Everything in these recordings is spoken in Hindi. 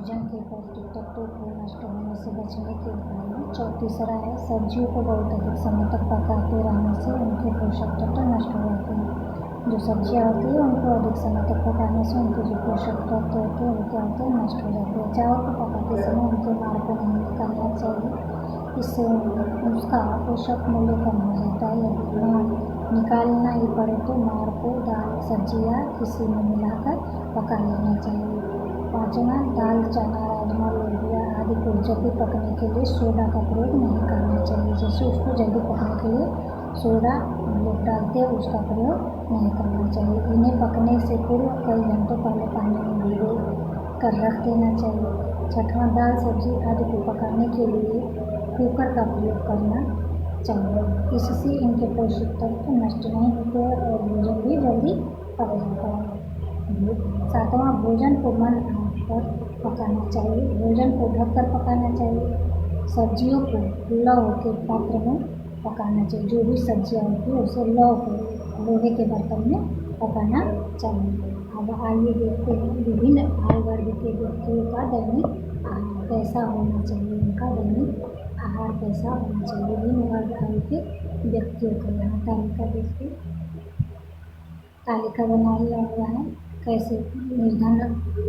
भोजन के पौष्टिक तत्वों को नष्ट होने से बचने के उपाय में तीसरा है, सब्जियों को बहुत अधिक समय तक पकाते रहने से उनके पोषक तत्व नष्ट हो जाते हैं। जो सब्जियां होती है उनको अधिक समय तक पकाने से उनके जो पोषक तत्व होते हैं वो क्या होते हैं, नष्ट हो जाते हैं। चावल को पकाते समय उनके मार को नहीं निकालना चाहिए, इससे उसका पोषक मूल्य कम हो जाता है। यदि मार निकालना ही पड़े तो मार को दाल, सब्जी या किसी में मिलाकर पका लेना चाहिए। पाँचवा, दाल, चना, राजमा, लोबिया आदि को जल्दी पकने के लिए सोडा का प्रयोग नहीं करना चाहिए। जैसे उसको जल्दी पकने के लिए सोडा लोग डालते हैं, उसका प्रयोग नहीं करना चाहिए। इन्हें पकने से पूर्व कई घंटों पहले पानी में भिगो कर रख देना चाहिए। छठवां, दाल, सब्जी आदि को पकाने के लिए कुकर का प्रयोग करना चाहिए। इससे इनके पोषक तत्व नष्ट नहीं होते और भोजन भी जल्दी पक जाता है। सातवां, भोजन को मंद आंच पर पकाना चाहिए। भोजन को ढककर पकाना चाहिए। सब्जियों को लौह के पात्र में पकाना चाहिए। जो भी सब्जियां होती है उसे लोहे के बर्तन में पकाना चाहिए। अब आइए देखते हैं विभिन्न आयु वर्ग के व्यक्तियों का दैनिक आहार कैसा होना चाहिए। उनका दैनिक आहार कैसा होना चाहिए। विभिन्न वर्ग आयु के व्यक्तियों का यहाँ तालिका देखिए, तालिका बनाई हुआ है कैसे निर्धन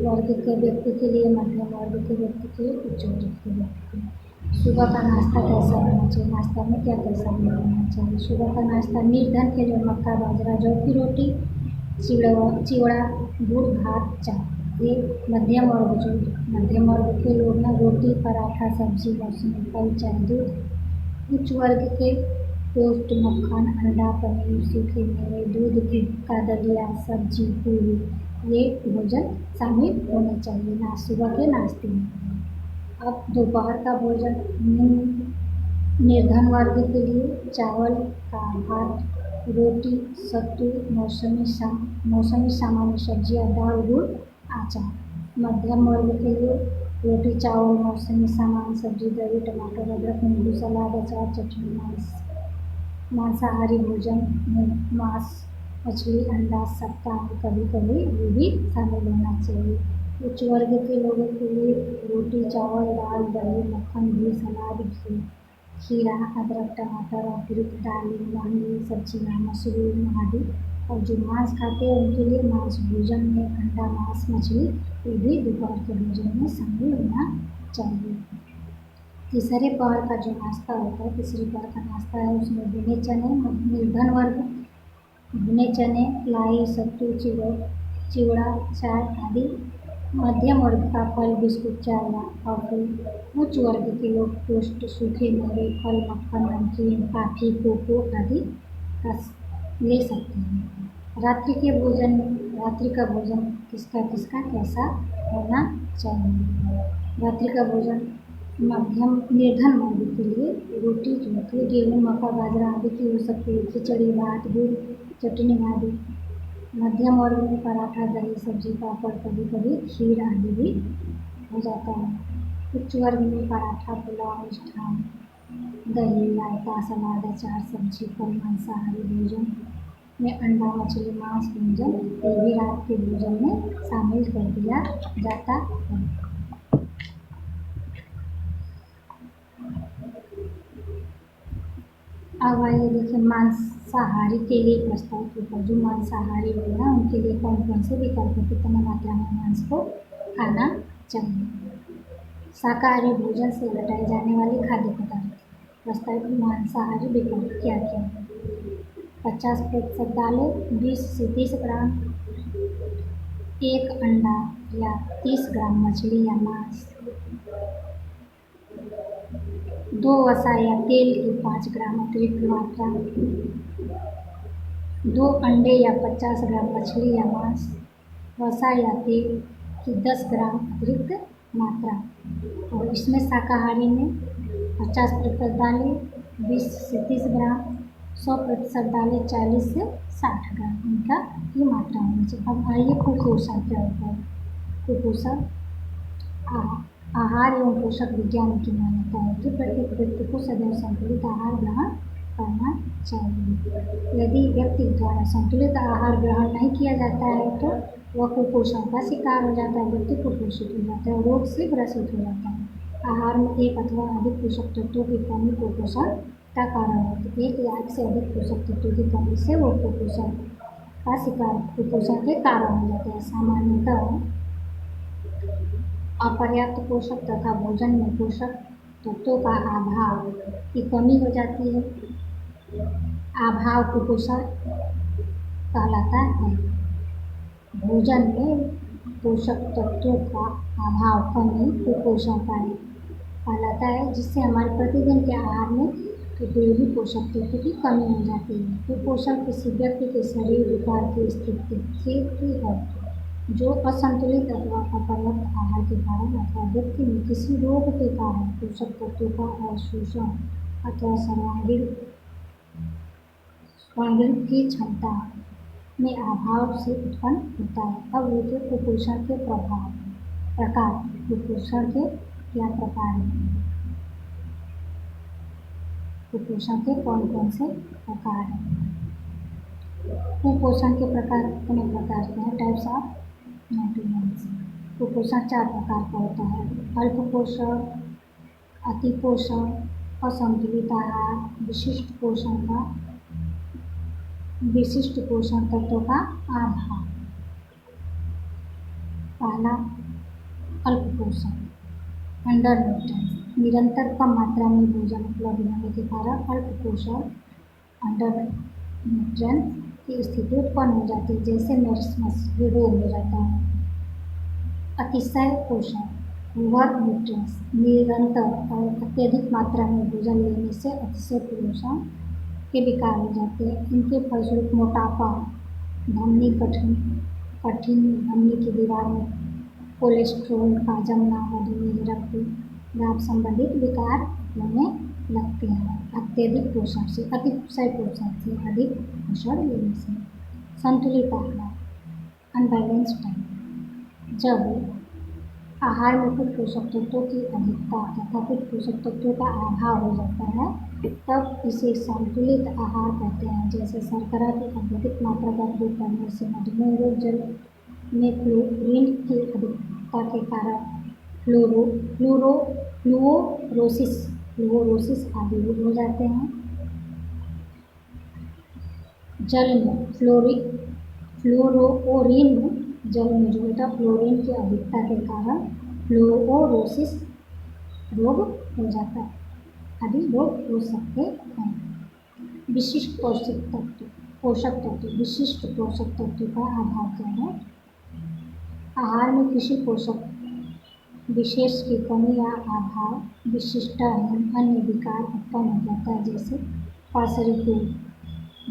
वर्ग के व्यक्ति के लिए, मध्यम वर्ग के व्यक्ति के लिए, उच्च वर्ग के व्यक्ति के लिए। सुबह का नाश्ता कैसा होना चाहिए, नाश्ता में क्या क्या शामिल होना चाहिए। सुबह का नाश्ता निर्धन के लिए मक्का, बाजरा, जौ की रोटी, चिवड़ा, गुड़, भात, चाय। ये मध्यम वर्ग के लोग ना रोटी, पराठा, सब्जी, मौसमी फल, चाय, दूध। उच्च वर्ग के टोस्ट, मक्खन, अंडा, पनीर, सूखे मेवे, दूध का दलिया, सब्जी, पूरी, ये भोजन शामिल होने चाहिए सुबह के नाश्ते में। अब दोपहर का भोजन निर्धन वर्ग के लिए चावल का भात, रोटी, सत्तू, मौसमी सामान्य सब्जियां, दाल, गुड़, अचार। मध्यम वर्ग के लिए रोटी, चावल, मौसमी सामान्य सब्जी, दही, टमाटर, अदरक, नींबू, सलाद, अचार, चटनी। मांसाहारी भोजन में मांस, मछली, अंडा, सप्ताह में कभी कभी ये भी शामिल होना चाहिए। उच्च वर्ग के लोगों के लिए रोटी, चावल, दाल, दही, मक्खन, घी, सलाद, खीरा, अदरक, टमाटर, अतिरिक्त दालें, महंगी सब्जियाँ, मशरूम आदि। और जो मांस खाते हैं उनके लिए मांस भोजन में अंडा, मांस, मछली ये भी दोपहर के भोजन में शामिल होना चाहिए। तीसरे पहर का जो नाश्ता होता है, तीसरे पहर का नाश्ता है उसमें भुने चने, निर्धन वर्ग भुने चने, लाई, सत्तू, चिवड़ा, चाय आदि। मध्यम वर्ग का फल, बिस्कुट, चाय या कॉफी। उच्च वर्ग के लोग टोस्ट, सूखे मेवे, फल, मक्खन, नमकीन, कॉफी, कोको आदि ले सकते हैं। रात्रि का भोजन किसका कैसा होना चाहिए। रात्रि का भोजन मध्यम निर्धन वर्ग के लिए रोटी जो होती है गेहूँ, मक्का, बाजरा आदि की हो सकती है, खिचड़ी, भात, गुड़, चटनी आदि। मध्यम वर्ग में पराठा, दही, सब्जी, पापड़, कभी कभी खीर आदि भी हो जाता है। उच्च वर्ग में पराठा, पुलाव, मिष्ठान, दही, रायता, सलाद, अचार, सब्जी, फल। मांसाहारी भोजन में अंडा, मछली, मांस व्यंजन ये भी रात के भोजन में शामिल कर दिया जाता है। अब आइए देखिए मांसाहारी के लिए प्रस्तावित होता है। जो मांसाहारी लोग हैं उनके लिए कौन कौन से विकल्प है, कितना मात्रा में मांस को खाना चाहिए। शाकाहारी भोजन से घटाए जाने वाले खाद्य पदार्थ। प्रस्तावित मांसाहारी विकल्प क्या क्या है। 50% दालें, 20 से 30 ग्राम, 1 अंडा या 30 ग्राम मछली या मांस, 2 वसा या तेल की 5 ग्राम अतिरिक्त मात्रा, 2 अंडे या 50 ग्राम मछली या मांस, वसा या तेल की 10 ग्राम अतिरिक्त मात्रा। और इसमें शाकाहारी में 50% दालें, 20 से 30 ग्राम, 100% दालें, 40 से 60 ग्राम इनका ये मात्रा होनी चाहिए। अब आइए कुपोषण क्या होता है। कुपोषण आहार एवं पोषक विज्ञान की मान्यता है कि प्रत्येक व्यक्ति को सदैव संतुलित आहार ग्रहण करना चाहिए। यदि व्यक्ति द्वारा संतुलित आहार ग्रहण नहीं किया जाता है तो वह कुपोषण का शिकार हो जाता है, व्यक्ति कुपोषित हो जाता है, रोग से ग्रसित हो जाता है। आहार में एक अथवा अधिक पोषक तत्वों की कमी कुपोषण का कारण होती है। एक या एक से अधिक पोषक तत्वों की कमी से वो कुपोषण का शिकार कुपोषण के कारण हो जाता है। सामान्यतः अपर्याप्त पोषक तथा भोजन में पोषक तत्वों का अभाव की कमी हो जाती है। अभाव कुपोषण कहलाता है। भोजन में पोषक तत्वों का अभाव कमी कुपोषण कहलाता है, जिससे हमारे प्रतिदिन के आहार में उपयोगी पोषक तत्वों की कमी हो जाती है। कुपोषण किसी व्यक्ति के शरीर विकार की स्थिति है जो असंतुलित अथवा अपर्याप्त आहार के कारण अथवा व्यक्ति में किसी रोग के कारण पोषक तत्वों का अवशोषण अथवा सर्वांगीण की क्षमता में अभाव से उत्पन्न होता है। अब देखिए कुपोषण के प्रकार। कुपोषण के क्या प्रकार हैं? कुपोषण के कौन कौन से प्रकार हैं? कुपोषण के प्रकार कितने प्रकार के हैं? Types of nutrients. कुपोषण 4 प्रकार का होता है। अल्प पोषण, अति पोषण, असंतुलित आहार, विशिष्ट पोषण तत्वों का अभाव। पहला अल्प पोषण, अंडर न्यूट्रिएंट्स। निरंतर कम मात्रा में भोजन उपलब्ध होने के कारण अल्प पोषण अंडर न्यूट्रिएंट्स की स्थिति उत्पन्न हो जाती है, जैसे मेरिस्मस रोग हो जाता है। अतिशय पोषण, ओवर न्यूट्रिएंट्स। निरंतर और अत्यधिक मात्रा में भोजन लेने से अतिशय पोषण के विकार हो जाते हैं। इनके फलस्वरूप मोटापा, धमनी कठिन धमनी की दीवार में कोलेस्ट्रॉल का जमना, मधुमेह, रक्तचाप संबंधित विकार होने लगते हैं अत्यधिक पोषण से। अतिशय पोषण से अधिक पोषण लेने से। संतुलित आहार, अनबैलेंस्ड डाइट। जब आहार में कुछ पोषक तत्वों की अधिकता तथा कुछ पोषक तत्वों का अभाव हो जाता है, तब इसे संतुलित आहार कहते हैं। जैसे शर्करा की अत्यधिक मात्रा का उपयोग करने से मधुमेह रोग, जल में फ्लोरीन की अधिकता के कारण फ्लूरोसिस आदि रोग हो जाते हैं। जल में जल में जो होता है फ्लोरीन की अधिकता के कारण फ्लोरोसिस रोग हो जाता है, आदि रोग हो सकते हैं। विशिष्ट पोषक तत्व विशिष्ट पोषक तत्व का अभाव क्या है? आहार में किसी पोषक विशेष की कमी या अभाव विशिष्टहीन अन्य विकार उत्पन्न हो जाता है, जैसे पार्श्विक,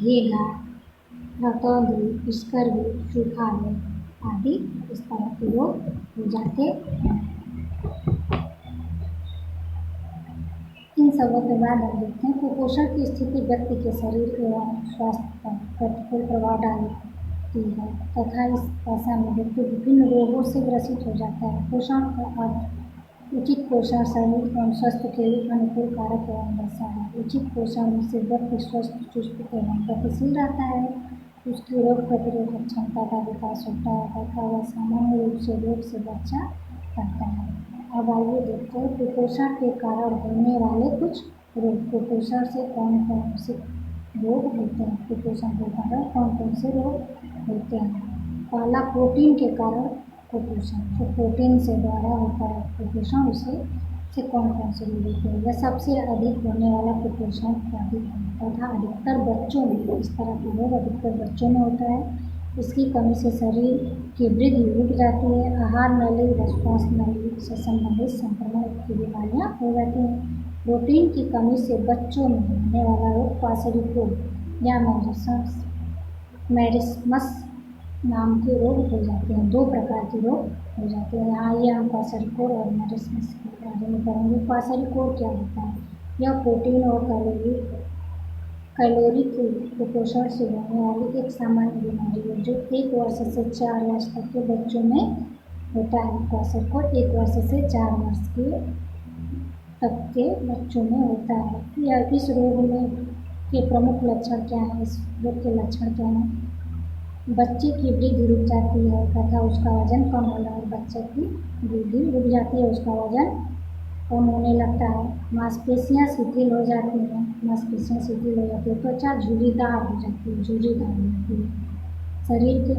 घेघा, रतौंधी, स्कर्वी, सूखा रोग आदि इस तरह के रोग हो जाते हैं। इन सबों के बाद हम देखते हैं कुपोषण की स्थिति व्यक्ति के शरीर एवं स्वास्थ्य पर प्रतिकूल प्रभाव डालती है तथा इस दशा में व्यक्ति विभिन्न रोगों से ग्रसित हो जाता है। पोषण का अर्थ उचित पोषण शरीर एवं स्वास्थ्य के लिए अनुकूल कारक एवं दशा है। उचित पोषण से व्यक्ति स्वस्थ, चुस्त एवं गतिशील रहता है, उसकी रोग प्रतिरोधक क्षमता का विकास होता है तथा वह सामान्य रूप से रोग से बचा रहता है। अब आइए देखते हैं कुपोषण के कारण होने वाले कुछ रोग। कुपोषण से कौन कौन से रोग होते हैं? कुपोषण के कारण कौन कौन से रोग होते हैं? पहला, प्रोटीन के कारण कुपोषण। जो प्रोटीन से द्वारा होता है कुपोषण, उससे कौन कौन से रोग होते हैं? यह सबसे अधिक होने वाला कुपोषण तथा अधिकतर बच्चों में, इस तरह का रोग अधिकतर बच्चों में होता है। इसकी कमी से शरीर की वृद्धि रुक जाती है, आहार नली व श्वास नली से संबंधित संक्रमण की बीमारियां हो जाती हैं। प्रोटीन की कमी से बच्चों में होने वाला रोग क्वासेरिकोड या मेरिस्मस नाम के रोग हो जाते हैं। 2 प्रकार के रोग हो जाते हैं। यहाँ ये हम क्वासेरिकोड और मेरिस्मस के बारे में करेंगे। क्वासेरिकोड क्या होता है? यह प्रोटीन और कैलोरी के कुपोषण से होने वाली एक सामान्य बीमारी है जो 1 वर्ष से 4 वर्ष तक के बच्चों में होता है। क्वासेरिकोड 1 वर्ष से 4 वर्ष तक के बच्चों में होता है। इस रोग में के प्रमुख लक्षण क्या हैं? इस रोग के लक्षण क्या हैं? बच्चे की वृद्धि रुक जाती है तथा उसका वजन कम होना और बच्चे की वृद्धि रुक जाती है, उसका वजन कम होने लगता है। मांसपेशियाँ शिथिल हो जाती हैं, मांसपेशियाँ शिथिल हो जाती है, त्वचा झुर्रीदार हो जाती है, झुर्रीदार हो जाती है। शरीर के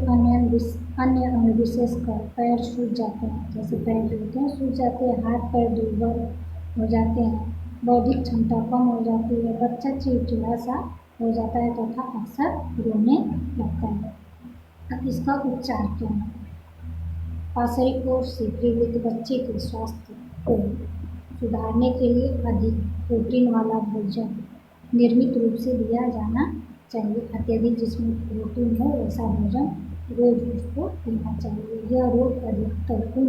अन्य अंग विशेषकर पैर सूज जाते हैं, जैसे पैर जो होते हैं सूज जाते हैं, हाथ पैर दुर्बल हो जाते हैं, बौद्धिक क्षमता कम हो जाती है, बच्चा चिड़चिड़ा सा हो जाता है तथा अक्सर रोने लगता है। अब इसका उपचार क्या है? पाचन कोष से पीड़ित बच्चे के स्वास्थ्य को सुधारने के लिए अधिक प्रोटीन वाला भोजन नियमित रूप से दिया जाना चाहिए। अत्यधिक जिसमें प्रोटीन हो ऐसा भोजन रोज उसको देना चाहिए। यह रोग अधिकतर उन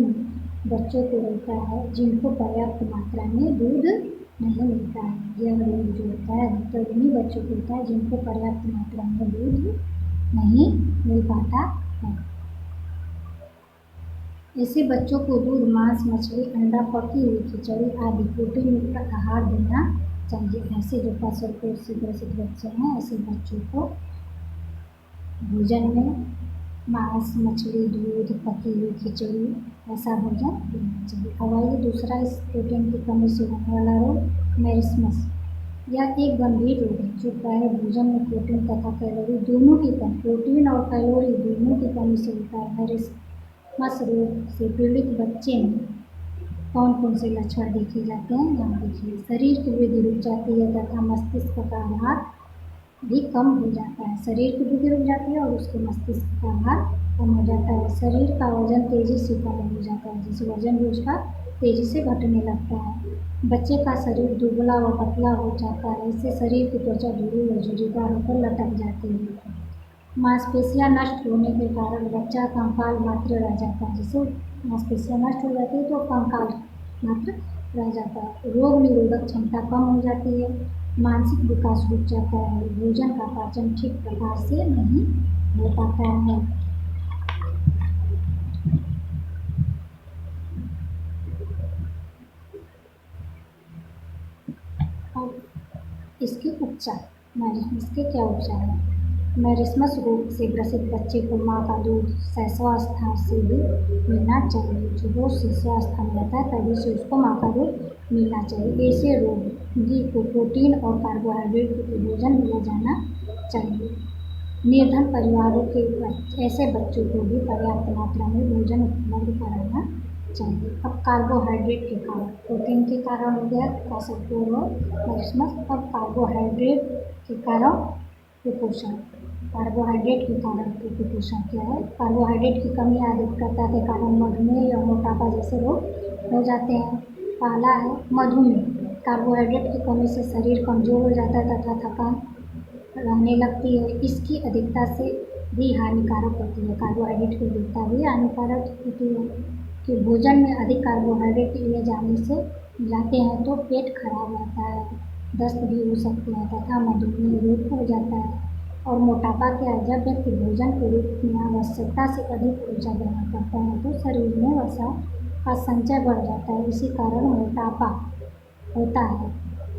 बच्चों को होता है जिनको पर्याप्त मात्रा में दूध नहीं मिलता है। यह रोग जो होता है अधिकतर उन्हीं बच्चों को होता है जिनको पर्याप्त मात्रा में दूध नहीं मिल पाता है। ऐसे बच्चों को दूध, मांस, मछली, अंडा, पकी हुई खिचड़ी आदि प्रोटीन युक्त आहार देना चाहिए। ऐसे जो पाचन कोष से ग्रसित बच्चे हैं ऐसे बच्चों को भोजन में मांस, मछली, दूध, पकी हुई खिचड़ी ऐसा भोजन देना चाहिए। अब आइए दूसरा इस प्रोटीन की कमी से होने वाला रोग मेरिस्मस। यह एक गंभीर रोग है जो प्राय भोजन में प्रोटीन तथा कैलोरी दोनों की कमी, प्रोटीन और कैलोरी दोनों की कमी से होता है। मेरिस्मस रोग से पीड़ित बच्चे में कौन कौन से लक्षण देखे जाते हैं यहाँ देखिए। शरीर की वृद्धि रुक जाती है तथा मस्तिष्क का आधार भी कम हो जाता है। शरीर की वृद्धि रुक जाती है और उसके मस्तिष्क का आधार कम हो जाता है। शरीर का वजन तेजी से कम हो जाता है, जैसे वजन भी उसका तेजी से घटने लगता है। बच्चे का शरीर दुबला व पतला हो जाता है। इससे शरीर की त्वचा ढीली व झुर्रीदार होकर लटक जाती है। मांसपेशियाँ नष्ट होने के कारण बच्चा कंकाल मात्र रह जाता है। जैसे मांसपेशियाँ नष्ट हो जाती है तो कंकाल मात्र रह जाता है। रोग निरोधक क्षमता कम हो जाती है। मानसिक विकास रुक जाता है। भोजन का पाचन ठीक प्रकार से नहीं हो पाता है। अब इसके उपचार, मेरिस्मस के क्या उपचार हैं? मेरिस्मस रोग से ग्रसित बच्चे को माँ का दूध शैशवावस्था से भी मिलना चाहिए। जो रोज शैशवावस्था में रहता है तभी से उसको माँ का दूध मिलना चाहिए। ऐसे रोगी को प्रोटीन और कार्बोहाइड्रेट के भोजन दिया जाना चाहिए। निर्धन परिवारों के ऐसे बच्चों को भी पर्याप्त मात्रा में भोजन उपलब्ध कराना चाहिए। अब कार्बोहाइड्रेट के कारण, प्रोटीन के कारण हो गया कासरकोल और मेरिस्मस। अब कार्बोहाइड्रेट के कारण कुपोषण। कार्बोहाइड्रेट के कारण कुपोषण क्या है? कार्बोहाइड्रेट की कमी अधिकता के कारण मधुमेह या मोटापा जैसे रोग हो जाते हैं। पहला है मधुमेह। कार्बोहाइड्रेट की कमी से शरीर कमजोर हो जाता है तथा थकान रहने लगती है। इसकी अधिकता से भी हानिकारक होती है। कार्बोहाइड्रेट की अधिकता भी हानिकारक होती है कि भोजन में अधिक कार्बोहाइड्रेट लिए जाते हैं तो पेट खराब रहता है, दस्त भी हो सकते हैं तथा मधुमेह रोग हो जाता है। और मोटापा क्या है? जब व्यक्ति भोजन के रूप में आवश्यकता से अधिक ऊर्जा ग्रहण करता है तो शरीर में वसा का संचय बढ़ जाता है, इसी कारण मोटापा होता है।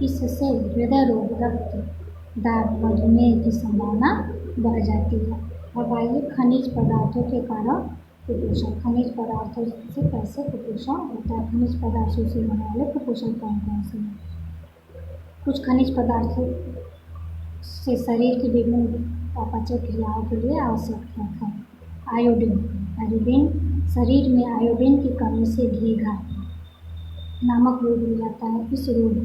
इससे हृदय रोग, रक्तदाब, मधुमेह की संभावना बढ़ जाती है। अब आइए खनिज पदार्थों के कारण कुपोषण। खनिज पदार्थों से कैसे कुपोषण होता है? खनिज पदार्थों से होने वाले कुपोषण कौन कौन से हैं? कुछ खनिज पदार्थों से शरीर की विभिन्न पाचन क्रियाओं के लिए आवश्यक है। आयोडीन। आयोडीन शरीर में आयोडीन की कमी से घीघा नामक रोग हो जाता है। इस रोग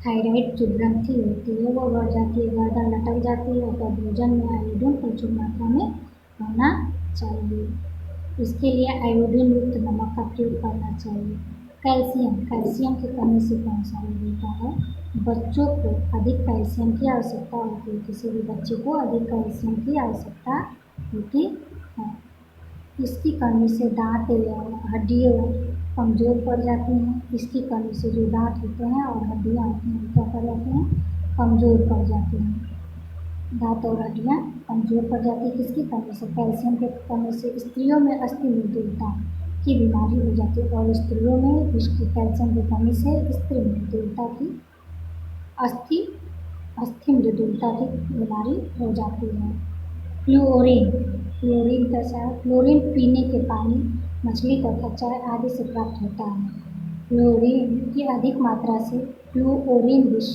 थायराइड जो ग्रंथि होती है वो बढ़ जाती है, गर्दन लटक जाती है और भोजन में आयोडीन प्रचुर मात्रा में होना चाहिए। इसके लिए आयोडीन युक्त नमक का प्रयोग करना चाहिए। कैल्शियम। कैल्शियम की कमी से कौन सा रोग होता है? बच्चों को अधिक कैल्शियम की आवश्यकता होती है। किसी भी बच्चे को अधिक कैल्शियम की आवश्यकता होती है। इसकी कमी से दांत एवं हड्डियाँ कमज़ोर पड़ जाती हैं। इसकी कमी से जो दांत होते हैं और हड्डियाँ होती हैं क्या कर जाती हैं? कमज़ोर पड़ जाती हैं। दांत और हड्डियाँ कमज़ोर पड़ जाती है किसकी कमी से? कैल्शियम की कमी से। स्त्रियों में अस्थि मृदुलता की बीमारी हो जाती है और स्त्रियों में इसकी कैल्शियम की कमी से अस्थि मृदुलता की बीमारी हो जाती है। फ्लूओरीन। क्लोरीन कैसा है? क्लोरीन पीने के पानी, मछली तथा चाय आदि से प्राप्त होता है। क्लोरीन की अधिक मात्रा से फ्लूओरिन विष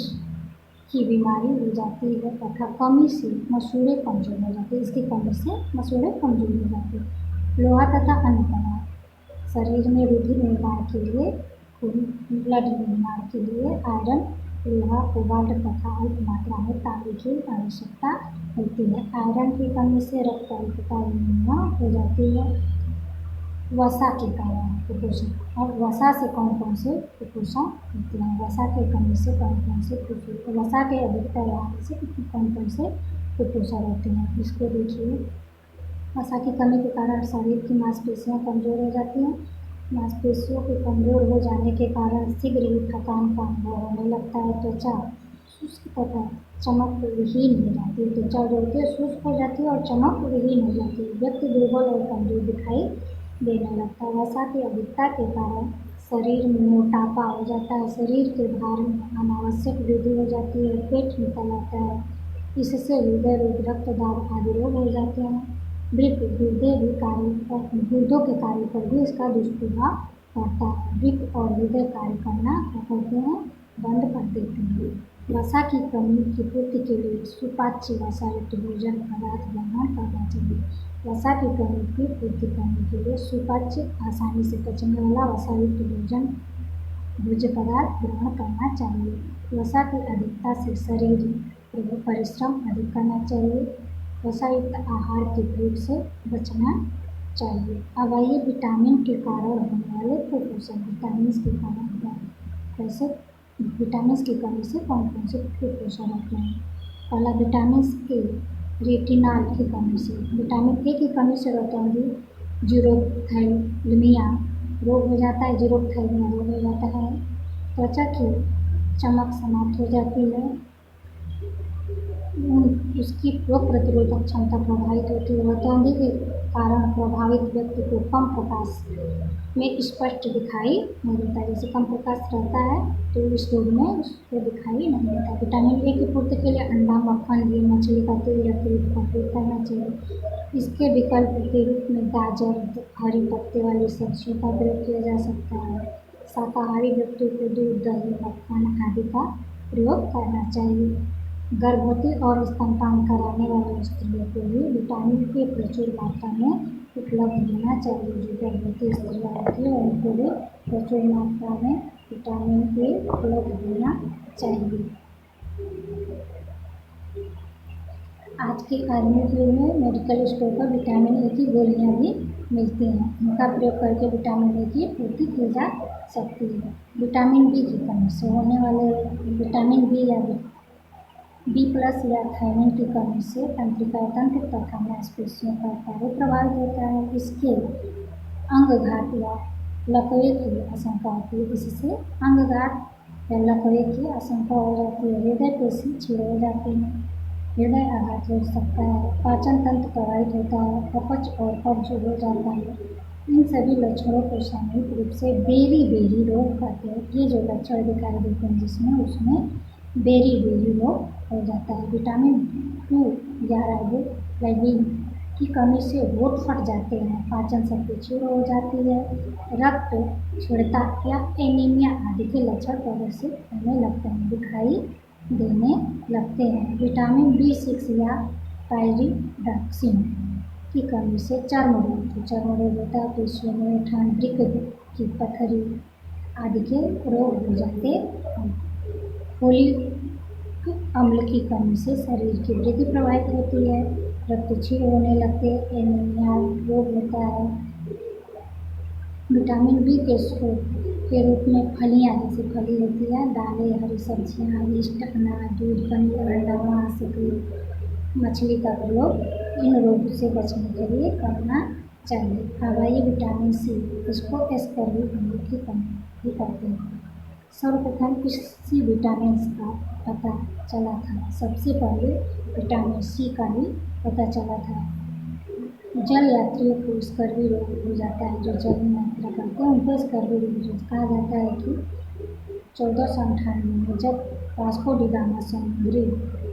की बीमारी हो जाती है तथा कमी से मसूड़े कमजोर हो जाते हैं। इसकी कमी से मसूड़े कमजोर हो जाते हैं। लोहा तथा अन्य पदार्थ शरीर में रुधिर निर्माण के लिए, ब्लड निर्माण के लिए आयरन, लोहा, कोबाल्ट तथा अल्प मात्रा में तांबे की आवश्यकता होती है। आयरन की कमी से रक्त अल्पता हो जाती है। वसा के कारण कुपोषण, और वसा से कौन कौन से कुपोषण होते हैं? वसा की कमी से कौन कौन से कुपोषण, वसा के अधिकता रहने से कौन कौन से कुपोषण होते हैं? इसको देखिए। वसा की कमी के कारण शरीर की मांसपेशियां कमजोर हो जाती हैं। मांसपेशियों के कमजोर हो जाने के कारण शीघ्र ही थकान का अनुभव होने लगता है। त्वचा शुष्क तथा चमक विहीन हो जाती है। त्वचा जो होती है शुष्क हो जाती है और चमक विहीन हो जाती है। व्यक्ति दुर्बल और कमजोर दिखाई देने लगता है। वसा की अधिकता के कारण शरीर में मोटापा हो जाता है। शरीर के भार में अनावश्यक वृद्धि हो जाती है। पेट निकल आता है। इससे हृदय रोग, रक्तदाब आदि रोग हो जाते हैं। वृक्क गुर्दों के कार्य पर भी इसका दुष्प्रभाव पड़ता है। वृक्क और हृदय कार्य करना क्या करते हैं? बंद कर देते हैं। वसा की कमी की पूर्ति के लिए सुपाच्य वसायुक्त भोजन पदार्थ ग्रहण करना चाहिए। वसा की कमी की पूर्ति करने के लिए सुपाच्य, आसानी से पचने वाला वसायुक्त भोज्य पदार्थ ग्रहण करना चाहिए। वसा की अधिकता से शरीर परिश्रम अधिक करना चाहिए। वसायुक्त आहार के प्रयोग से बचना चाहिए। अब आइए विटामिन के कारण होने वाले कुपोषण। विटामिन के कारण कैसे विटामिन की कमी से कौन कौन से कुपोषण होते हैं? पहला विटामिन ए, रेटिनॉल की कमी से। विटामिन ए की कमी से रोटोंडी जीरोथैलेमिया रोग हो जाता है। जीरोथैलेमिया रोग हो जाता है। त्वचा की चमक समाप्त हो जाती है। उसकी रोग प्रतिरोधक क्षमता प्रभावित होती है। रोटोंडी के कारण प्रभावित व्यक्ति को कम प्रकाश में स्पष्ट दिखाई नहीं देता। जैसे कम प्रकाश रहता है तो इस रोग में उसको दिखाई नहीं देता। विटामिन ए की पूर्ति के लिए अंडा, मक्खन, घी, मछली का तेल या तेल का उपयोग करना चाहिए। इसके विकल्प के रूप में गाजर, हरी पत्ते वाली सब्जियों का प्रयोग किया जा सकता है। शाकाहारी व्यक्तियों को दूध, दही, मक्खन आदि का प्रयोग करना चाहिए। गर्भवती और स्तनपान कराने वाली स्त्रियों को भी विटामिन ए प्रचुर मात्रा में उपलब्ध होना चाहिए। जो गर्भवती स्त्रियाँ होती हैं उनको भी प्रचुर मात्रा में विटामिन ए उपलब्ध होना चाहिए। आज के आधुनिक युग में मेडिकल स्टोर पर विटामिन ए की गोलियाँ भी मिलती हैं। इनका प्रयोग करके विटामिन ए की पूर्ति की जा सकती है। विटामिन बी की कमी से होने वाले विटामिन बी या बी प्लस या थायराइड की कमी से तंत्रिका तंत्र तथा मांसपेशियों का कार्य प्रभावित होता है। इसके अंगघात या लकवे की आशंका होती है। इससे अंगघात या लकवे की आशंका हो जाती है। हृदय पेशी छीड़ हो जाती है। हृदय आघात हो सकता है। पाचन तंत्र प्रभावित होता है। अपच और कब्ज हो जाता है। इन सभी लक्षणों को सामूहिक रूप से बेरी रोग कहते हैं। ये जो लक्षण दिखाई देते हैं जिसमें उसमें बेरी रोग हो जाता है। विटामिन 2 या राइबोफ्लाविन की कमी से होंठ फट जाते हैं। पाचन शक्ति क्षीण हो जाती है। रक्त क्षीणता या एनीमिया आदि के लक्षण प्रदर्शित होने लगते हैं, दिखाई देने लगते हैं। विटामिन B6 या पायरिडॉक्सिन की कमी से चर्म रोग होता है। पेशियों में ठंड, वृक्क की पथरी आदि के रोग हो जाते हैं। फोलिक अम्ल की कमी से शरीर की वृद्धि प्रभावित होती है। रक्त क्षीण होने लगते, एनीमिया रोग होता है। विटामिन बी के स्रोत के रूप में फलियाँ, जैसे फली होती है, दालें, हरी सब्जियाँ, यीस्ट, अनाज, दूध, पनीर, अंडा, मांस, मछली का प्रयोग इन रोगों से बचने के लिए करना चाहिए। अब आइए विटामिन सी, इसको एस्कॉर्बिक अम्ल की कमी भी कहते हैं। सर्वप्रथम इसी विटामिन का पता चला था। सबसे पहले विटामिन सी का भी पता चला था। जल यात्रियों को स्कर्वी रोग हो जाता है। जो जल में यात्रा करते हैं उनको स्कर्वी रोग कहा जाता है कि 1498 में जब वास्को डी गामा समुद्री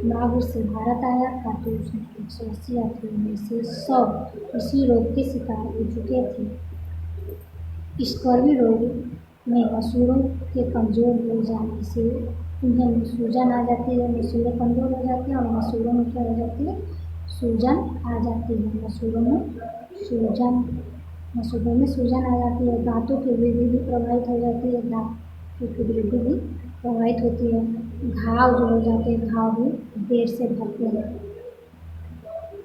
मार्ग से भारत आया था तो उसने 180 यात्रियों में से 100 इसी रोग के शिकार हो चुके थे। स्कर्वी रोग में मसूड़ों के कमज़ोर हो जाने से उन्हें सूजन आ जाती है, मसूड़ें कमज़ोर हो जाती हैं और मसूड़ों में क्या हो जाती है, सूजन आ जाती है। मसूड़ों में सूजन आ जाती है। दांतों की वृद्धि भी प्रभावित हो जाती है, दांतों की वृद्धि भी प्रभावित होती है। घाव जो हो जाते हैं, घाव भी देर से भरते हैं,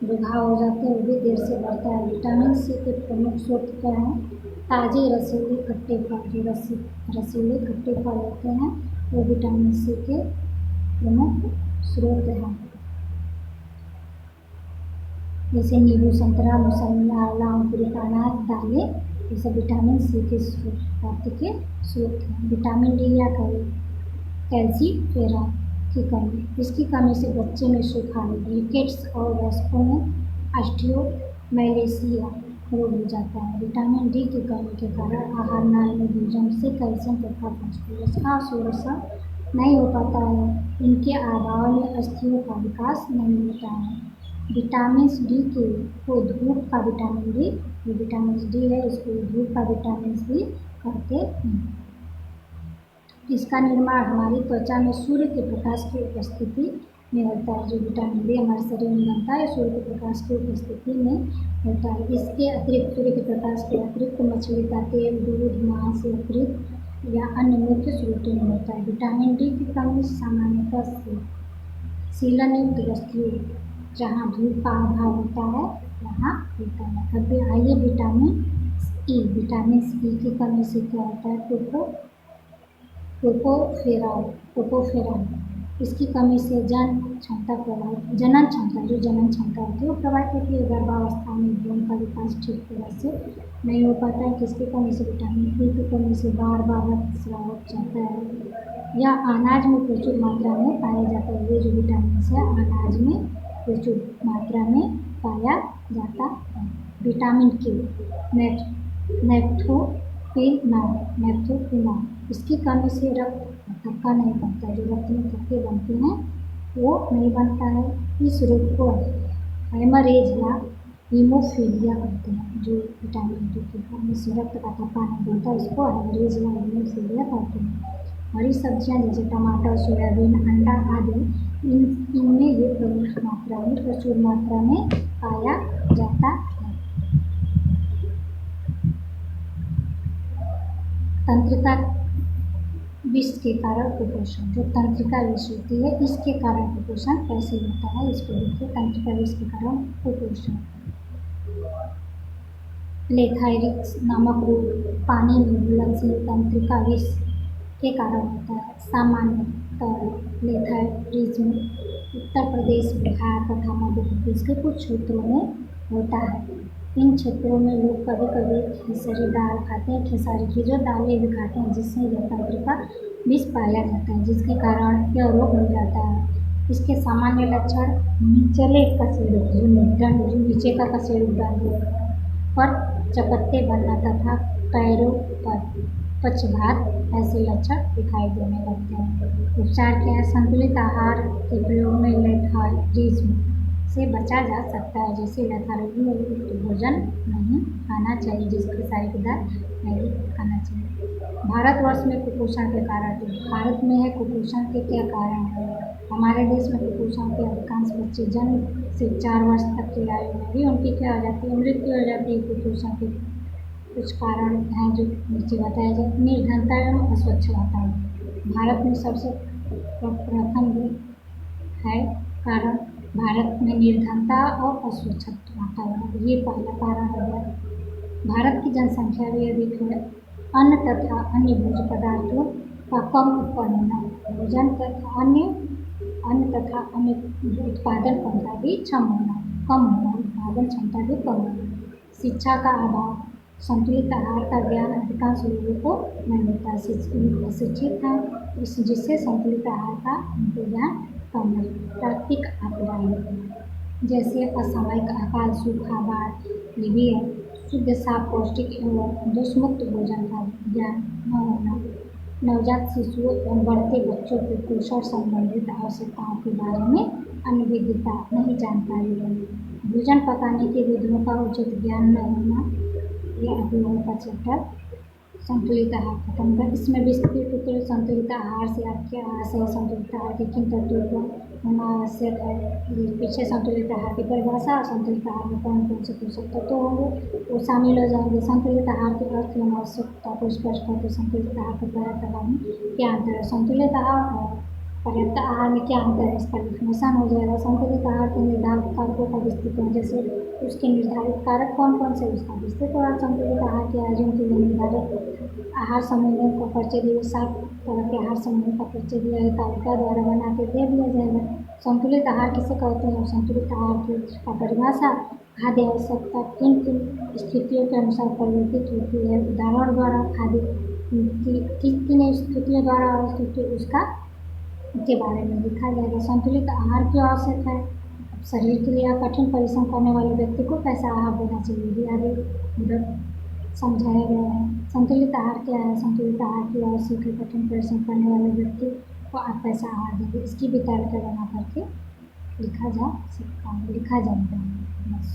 जो घाव हो जाते हैं वो भी देर से भरता है। विटामिन सी के प्रमुख स्रोत क्या हैं? ताजे रसीले खट्टे फल, जो रसीले खट्टे फल होते हैं वो विटामिन सी के प्रमुख स्रोत हैं। जैसे नींबू, संतरा, मौसमी, आंवला, अंकुरित अनाज, दालें, ये सब विटामिन सी के प्राप्ति के स्रोत हैं। विटामिन डी या कैल्सीफेरम की कमी, इसकी कमी से बच्चे में सुखाने, रिकेट्स और वयस्कों में ऑस्टियोमैलेसिया रोग हो जाता है। विटामिन डी की कमी के कारण आहार नाल में भोजन से कैल्शियम तथा फास्फोरस का अवशोषण नहीं हो पाता है। इनके अभाव में अस्थियों का विकास नहीं होता है। विटामिन डी को धूप का विटामिन डी, ये विटामिन डी है, इसको धूप का विटामिन डी कहते हैं। इसका निर्माण हमारी त्वचा में सूर्य के प्रकाश की उपस्थिति में होता है। जो विटामिन डी हमारे शरीर में बनता है सूर्य के प्रकाश की उपस्थिति में होता है। इसके अतिरिक्त, सूर्य के प्रकाश के अतिरिक्त मछली का तेल, दूध, मांस, यकृत या अन्य मुख्य स्रोतों में होता है। विटामिन डी की कमी सामान्यतः सीलन युक्त वस्तुओं, जहाँ धूप का अभाव होता है वहाँ होता है। अब आइए विटामिन ई की कमी से क्या होता है? टोकोफेरॉल, इसकी कमी से जनन क्षमता होती है वो प्रभावित होती है। गर्भावस्था में भ्रूण का विकास ठीक तरह से नहीं हो पाता है। किसकी कमी से? विटामिन ई की कमी से बार रक्तस्राव हो जाता है। यह अनाज में प्रचुर मात्रा में पाया जाता है। ये जो विटामिन है अनाज में प्रचुर मात्रा में पाया जाता है। विटामिन के नेफ्रोक्विनॉन, इसकी कमी से रक्त थक्का नहीं बनता है। जो रक्त में थक्के बनते हैं वो नहीं बनता है। इस रोग को हेमरेज या हीमोफीलिया कहते हैं। जो विटामिन डी की कमी से रक्त का थक्का नहीं बनता, इसको हेमरेज या हीमोफीलिया कहते हैं। हरी सब्जियां जैसे टमाटर, सोयाबीन, अंडा आदि, इनमें ये प्रचुर मात्रा में पाया जाता है। तंत्रिका विष के कारण कुपोषण, जो तंत्रिका विष होती है इसके कारण कुपोषण कैसे होता है इसको देखिए। तंत्रिका विष के कारण कुपोषण, लेथाइरिक्स नामक रोग पानी में घुलनशील तंत्रिका विष के कारण होता है। सामान्यतः लेथाइरिज्म उत्तर प्रदेश, बिहार तथा मध्य प्रदेश के कुछ क्षेत्रों में होता है। इन क्षेत्रों में लोग कभी कभी खेसारी दाल खाते हैं, खेसारी की जो दालें भी खाते हैं, जिससे यह तंत्रिका विष पाया जाता है, जिसके कारण यह रोग हो जाता है। इसके सामान्य लक्षण निचले कशेरुक, जो नीचे का कशेरुक पर चकत्ते बनना तथा पैरों पर पक्षघात, ऐसे लक्षण दिखाई देने लगते हैं। उपचार क्या है? संतुलित आहार के प्रयोग में लेथाइरिज्म से बचा जा सकता है। जैसे लेथाइरिज्म में भोजन नहीं खाना चाहिए, जिसके सारे पदार्थ नहीं खाना चाहिए। भारतवर्ष में कुपोषण के कारण, तो भारत में है कुपोषण के क्या कारण है? हमारे देश में कुपोषण के अधिकांश बच्चे जन्म से 4 वर्ष तक की आयु में भी उनकी क्या हो जाती है? मृत्यु हो जाती है। कुपोषण के कुछ कारण हैं जो नीचे बताया जाए। निर्धनता एवं अस्वच्छ वातावरण, भारत में सबसे प्रथम है कारण भारत में निर्धनता और अस्वच्छ वातावरण, ये पहला कारण हो गया। भारत की जनसंख्या भी अधिक है। अन्न तथा अन्य भोज्य पदार्थों का कम उत्पन्न होना, भोजन तथा अन्य उत्पादन क्षमता भी कम होना, उत्पादन क्षमता भी कम होना। शिक्षा का अभाव, संतुलित आहार का ज्ञान अधिकांश लोगों को नहीं होता। अशिक्षित हैं, जिससे संतुलित आहार का उनको ज्ञान कम है। प्राकृतिक आपदाएं जैसे असामयिक अकाल, सूखा, बाढ़, शुद्ध, साफ, पौष्टिक एवं दोषमुक्त भोजन का ज्ञान न होना, नवजात शिशुओं एवं बढ़ते बच्चों के पोषण संबंधित आवश्यकताओं के बारे में अनभिज्ञता नहीं जानकारी है। भोजन पकाने की विधियों का उचित ज्ञान न होना, ये अभी का चैप्टर संतुलित आहार खत्म कर। इसमें विस्तृत रूप से संतुलित आहार से आप क्या आशय है, संतुलित आहार के किन तत्वों को होना आवश्यक है, ये पीछे संतुलित आहार की परिभाषा और संतुलित आहार में कौन कौन से पोषक तत्व होंगे वो शामिल हो जाएंगे। संतुलित आहार के अर्थ एवं आवश्यकता को स्पष्ट करके संतुलित आहार के पर्याप्त आहार में क्या अंतर है, संतुलित आहार और पर्याप्त आहार में क्या अंतर है, इसका डिफिनेशन हो जाएगा। संतुलित आहार के निर्धारित कारकों का विस्तृत, जैसे उसके निर्धारित कारक कौन कौन से, उसका विस्तृत और संतुलित आहार के आयोजन के लिए निर्धारित आहार समूहों का परिचय दिए। 7 तरह के आहार समूहों का परिचय दिया है, तालिका द्वारा बना के दे दिया जाएगा। संतुलित आहार किसे कहते हैं और संतुलित आहार की परिभाषा, खाद्य आवश्यकता किन किन स्थितियों के अनुसार परिवर्तित होती है, उदाहरण द्वारा खाद्य किन स्थितियों द्वारा आवश्यक उसका के बारे में लिखा जाएगा। संतुलित आहार क्यों आवश्यक है, शरीर के लिए कठिन परिश्रम करने वाले व्यक्ति को कैसा आहार देना चाहिए, ये आगे उधर समझाया गया है। संतुलित आहार क्या है, संतुलित आहार की आवश्यक है, कठिन परिश्रम करने वाले व्यक्ति को आप कैसा आहार देंगे, इसकी भी तालिका बना करके लिखा जाएगा बस।